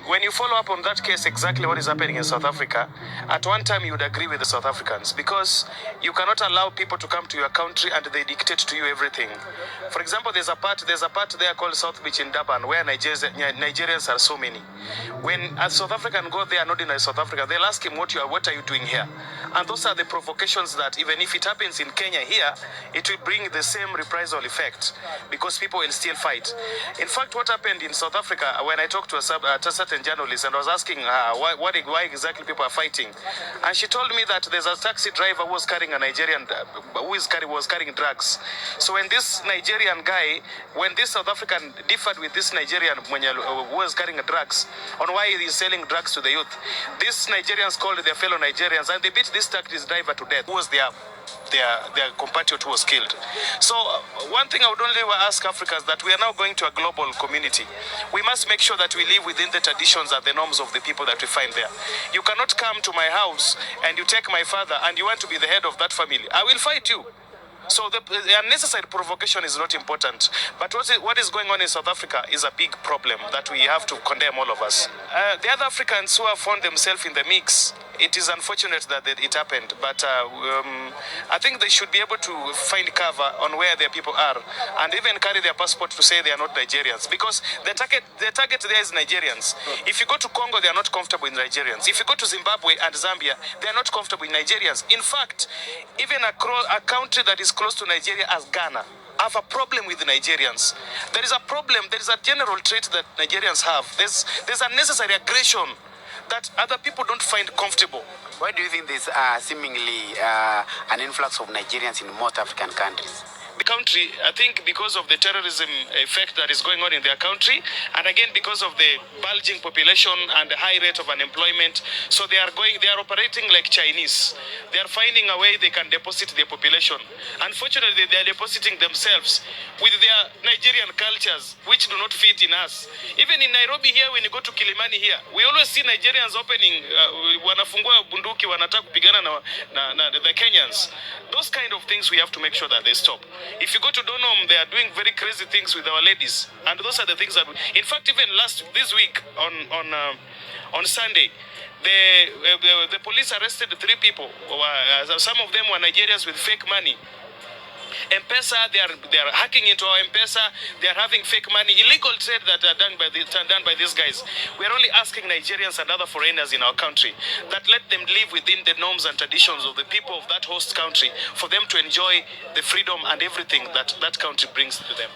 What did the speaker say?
When you follow up on that case, exactly what is happening in South Africa, at one time you would agree with the South Africans because you cannot allow people to come to your country and they dictate to you everything. For example, there's a part there called South Beach in Durban where Nigerians are so many. When a South African go there, not in South Africa, they'll ask him, what are you doing here? And those are the provocations that even if it happens in Kenya here, it will bring the same reprisal effect because people will still fight. In fact, what happened in South Africa, when I talked to a certain journalist and I was asking her why exactly people are fighting, and she told me that there's a taxi driver who was carrying a Nigerian, was carrying drugs. So when this Nigerian guy, when this South African differed with this Nigerian who was carrying drugs on why he's selling drugs to the youth, these Nigerians called their fellow Nigerians and they beat this taxi driver to death. Who was their compatriot who was killed. So one thing I would only ask Africans that we are now going to a global community. We must make sure that we live within the traditions and the norms of the people that we find there. You cannot come to my house and you take my father and you want to be the head of that family. I will fight you. So the unnecessary provocation is not important. But what is going on in South Africa is a big problem that we have to condemn, all of us. The other Africans who have found themselves in the mix, it is unfortunate that it happened, but I think they should be able to find cover on where their people are and even carry their passport to say they are not Nigerians, because the target there is Nigerians. If you go to Congo, they are not comfortable with Nigerians. If you go to Zimbabwe and Zambia, they are not comfortable with Nigerians. In fact, even a country that is close to Nigeria as Ghana have a problem with the Nigerians. There is a problem, there is a general trait that Nigerians have. There's unnecessary aggression that other people don't find comfortable. Why do you think there's seemingly an influx of Nigerians in most African countries? The country, I think because of the terrorism effect that is going on in their country, and again because of the bulging population and the high rate of unemployment, so they are operating like Chinese. They are finding a way they can deposit their population. Unfortunately, they are depositing themselves with their Nigerian cultures, which do not fit in us. Even in Nairobi here, when you go to Kilimani here, we always see Nigerians opening, wanafungua bunduki, wanataka kupigana na the Kenyans. Those kind of things we have to make sure that they stop. If you go to Donholm, they are doing very crazy things with our ladies, and those are the things that in fact, even this week on Sunday, the police arrested 3 people. Some of them were Nigerians with fake money. M-Pesa, they are hacking into our M-Pesa. They are having fake money, illegal trade that are done by these guys. We are only asking Nigerians and other foreigners in our country that let them live within the norms and traditions of the people of that host country, for them to enjoy the freedom and everything that that country brings to them.